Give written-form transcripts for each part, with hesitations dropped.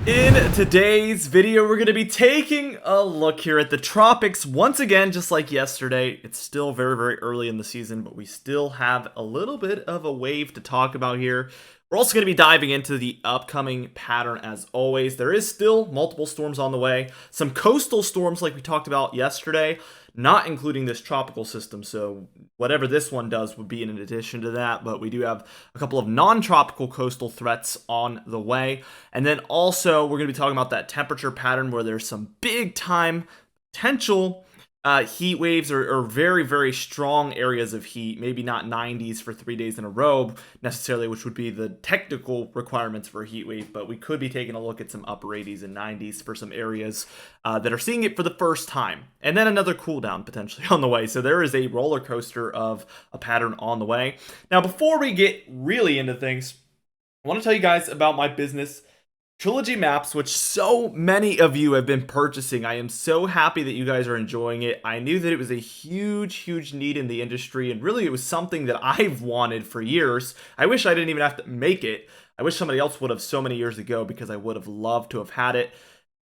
In today's video, we're going to be taking a look here at the tropics once again, just like yesterday. It's still very early in the season, but we still have a little bit of a wave to talk about here. We're also going to be diving into the upcoming pattern as always. There is still multiple storms on the way. Some coastal storms like we talked about yesterday, not including this tropical system. So whatever this one does would be in addition to that. But we do have a couple of non-tropical coastal threats on the way. And then also we're going to be talking about that temperature pattern where there's some big time potential heat waves or very strong areas of heat, maybe not 90s for 3 days in a row necessarily, which would be the technical requirements for a heat wave, but we could be taking a look at some upper 80s and 90s for some areas that are seeing it for the first time, and then another cool down potentially on the way. So there is a roller coaster of a pattern on the way. Now, before we get really into things, I want to tell you guys about my business Trilogy Maps, which so many of you have been purchasing. I am so happy that you guys are enjoying it. I knew that it was a huge need in the industry, and really it was something that I've wanted for years. I wish I didn't even have to make it. I wish somebody else would have so many years ago, because I would have loved to have had it.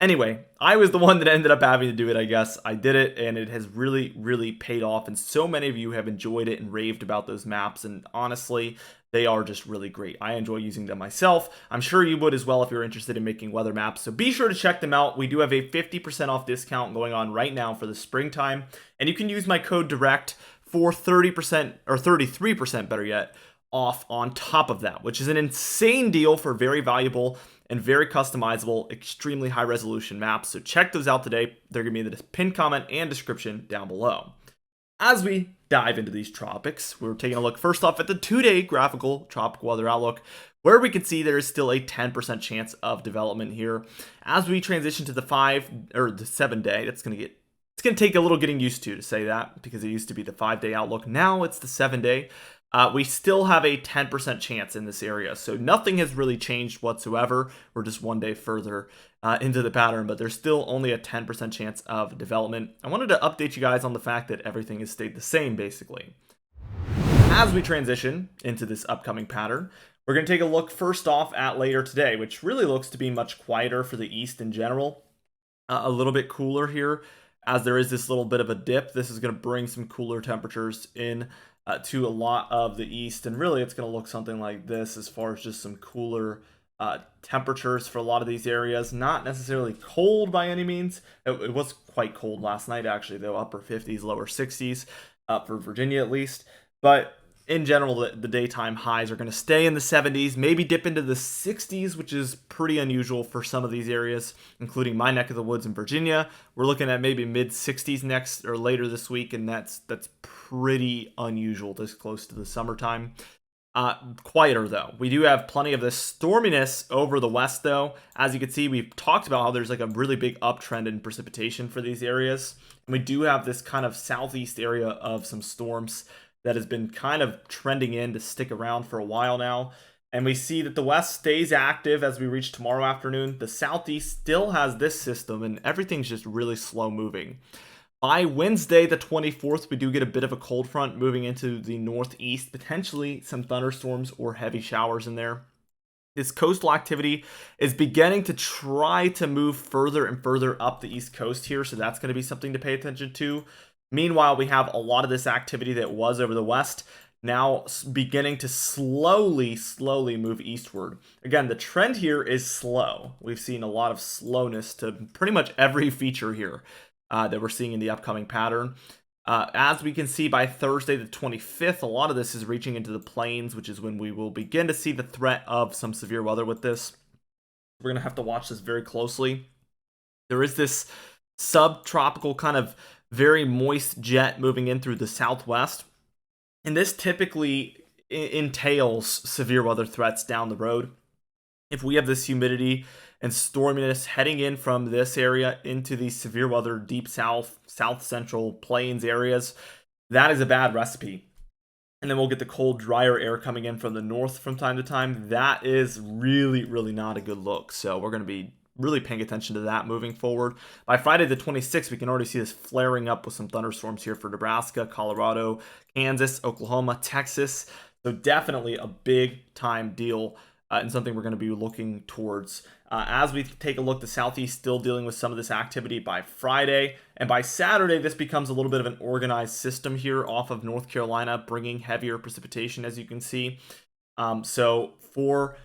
Anyway, I was the one that ended up having to do it, I guess. I did it, and it has really paid off, and so many of you have enjoyed it and raved about those maps, and honestly, they are just really great. I enjoy using them myself. I'm sure you would as well if you're interested in making weather maps, so be sure to check them out. We do have a 50% off discount going on right now for the springtime, and you can use my code DIRECT for 30% or 33% better yet off on top of that, which is an insane deal for very valuable and very customizable, extremely high resolution maps. So check those out today. They're going to be in the pinned comment and description down below. As we dive into these tropics, we're taking a look first off at the 2-day graphical tropical weather outlook, where we can see there is still a 10% chance of development here. As we transition to the 7-day, it's going to take a little getting used to say that, because it used to be the 5-day outlook. Now it's the 7-day. We still have a 10% chance in this area, so nothing has really changed whatsoever. We're just 1 day further into the pattern, but there's still only a 10% chance of development. I wanted to update you guys on the fact that everything has stayed the same, basically. As we transition into this upcoming pattern, we're going to take a look first off at later today, which really looks to be much quieter for the east in general. A little bit cooler here, as there is this little bit of a dip. This is going to bring some cooler temperatures in to a lot of the east, and really it's going to look something like this as far as just some cooler temperatures for a lot of these areas. Not necessarily cold by any means. It was quite cold last night actually, though, upper 50s, lower 60s for Virginia at least, but in general the daytime highs are going to stay in the 70s, maybe dip into the 60s, which is pretty unusual for some of these areas, including my neck of the woods in Virginia. We're looking at maybe mid 60s next or later this week, and that's pretty unusual this close to the summertime. Quieter though. We do have plenty of this storminess over the west though. As you can see, we've talked about how there's like a really big uptrend in precipitation for these areas, and we do have this kind of southeast area of some storms that has been kind of trending in to stick around for a while now. And we see that the west stays active as we reach tomorrow afternoon. The southeast still has this system, and everything's just really slow moving. By Wednesday, the 24th, we do get a bit of a cold front moving into the northeast, potentially some thunderstorms or heavy showers in there. This coastal activity is beginning to try to move further and further up the east coast here, so that's going to be something to pay attention to. Meanwhile, we have a lot of this activity that was over the west now beginning to slowly move eastward. Again, the trend here is slow. We've seen a lot of slowness to pretty much every feature here that we're seeing in the upcoming pattern. As we can see, by Thursday the 25th, a lot of this is reaching into the plains, which is when we will begin to see the threat of some severe weather with this. We're going to have to watch this very closely. There is this subtropical kind of very moist jet moving in through the southwest, and this typically entails severe weather threats down the road. If we have this humidity and storminess heading in from this area into the severe weather deep south central plains areas, that is a bad recipe. And then we'll get the cold, drier air coming in from the north from time to time. That is really not a good look. So we're going to be really paying attention to that moving forward. By Friday the 26th, we can already see this flaring up with some thunderstorms here for Nebraska, Colorado, Kansas, Oklahoma, Texas. So definitely a big time deal and something we're going to be looking towards As we take a look, the southeast still dealing with some of this activity by Friday. And by Saturday, this becomes a little bit of an organized system here off of North Carolina, bringing heavier precipitation, as you can see. So for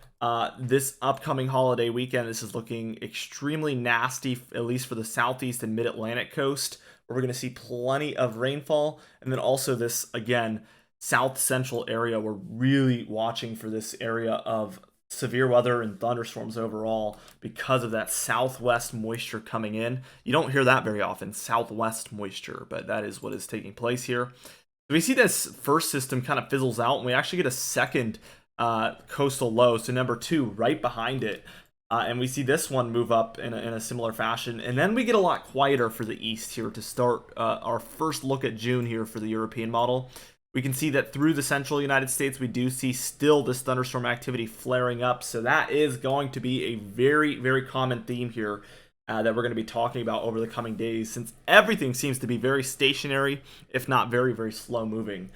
this upcoming holiday weekend, this is looking extremely nasty, at least for the southeast and mid-Atlantic coast, where we're going to see plenty of rainfall. And then also this, again, south central area. We're really watching for this area of severe weather and thunderstorms overall because of that southwest moisture coming in. You don't hear that very often, southwest moisture, but that is what is taking place here. So we see this first system kind of fizzles out, and we actually get a second coastal low, so number 2 right behind it. And we see this one move up in a similar fashion. And then we get a lot quieter for the east here to start our first look at June here for the European model. We can see that through the central United States, we do see still this thunderstorm activity flaring up. So that is going to be a very, very common theme here that we're going to be talking about over the coming days, since everything seems to be very stationary, if not very, very slow moving,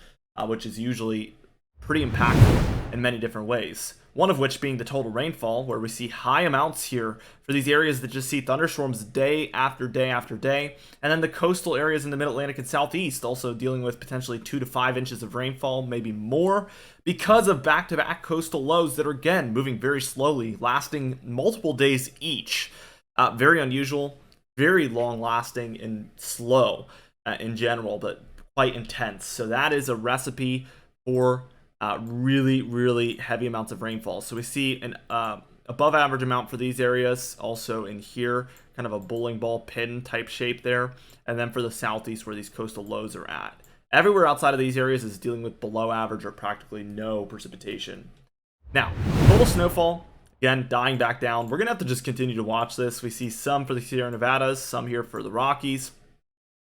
which is usually pretty impactful in many different ways. One of which being the total rainfall, where we see high amounts here for these areas that just see thunderstorms day after day after day. And then the coastal areas in the mid-Atlantic and southeast also dealing with potentially 2 to 5 inches of rainfall, maybe more, because of back-to-back coastal lows that are, again, moving very slowly, lasting multiple days each. Very unusual, very long-lasting, and slow in general, but quite intense. So that is a recipe for really, really heavy amounts of rainfall. So we see an above average amount for these areas, also in here, kind of a bowling ball pin type shape there. And then for the southeast where these coastal lows are at. Everywhere outside of these areas is dealing with below average or practically no precipitation. Now, total snowfall, again, dying back down. We're going to have to just continue to watch this. We see some for the Sierra Nevadas, some here for the Rockies,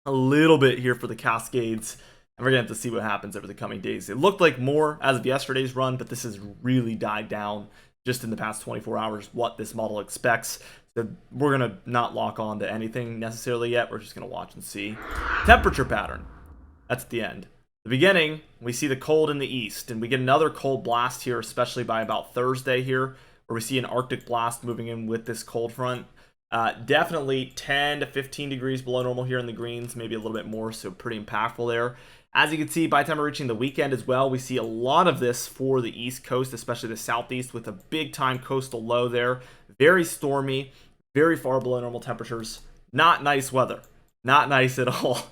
a little bit here for the Cascades. And we're going to have to see what happens over the coming days. It looked like more as of yesterday's run, but this has really died down just in the past 24 hours what this model expects. So we're going to not lock on to anything necessarily yet. We're just going to watch and see. Temperature pattern. That's at the end. The beginning, we see the cold in the east, and we get another cold blast here, especially by about Thursday here, where we see an Arctic blast moving in with this cold front. Definitely 10 to 15 degrees below normal here in the greens, maybe a little bit more, so pretty impactful there. As you can see, by the time we're reaching the weekend as well, we see a lot of this for the East Coast, especially the Southeast, with a big-time coastal low there. Very stormy, very far below normal temperatures. Not nice weather. Not nice at all.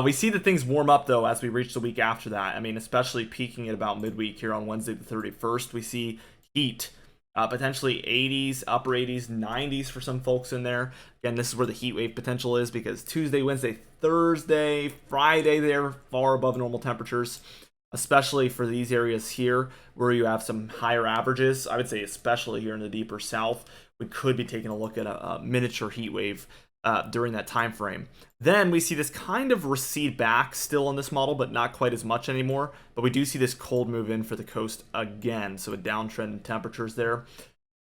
We see that things warm up, though, as we reach the week after that. I mean, especially peaking at about midweek here on Wednesday the 31st. We see heat. Potentially 80s, upper 80s, 90s for some folks in there. Again, this is where the heat wave potential is, because Tuesday, Wednesday, Thursday, Friday, they're far above normal temperatures, especially for these areas here where you have some higher averages. I would say especially here in the deeper south, we could be taking a look at a miniature heat wave during that time frame. Then we see this kind of recede back still on this model, but not quite as much anymore. But we do see this cold move in for the coast again, so a downtrend in temperatures there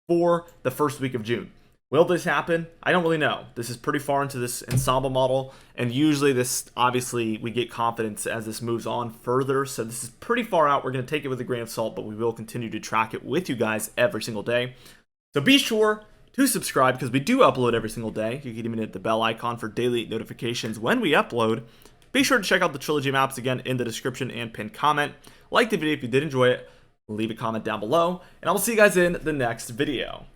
for the first week of June. Will this happen? I don't really know. This is pretty far into this ensemble model, and usually this, obviously, we get confidence as this moves on further, so this is pretty far out. We're going to take it with a grain of salt, but we will continue to track it with you guys every single day. So be sure to subscribe, because we do upload every single day. You can even hit the bell icon for daily notifications when we upload. Be sure to check out the Trilogy maps again in the description and pinned comment. Like the video if you did enjoy it. Leave a comment down below, and I will see you guys in the next video.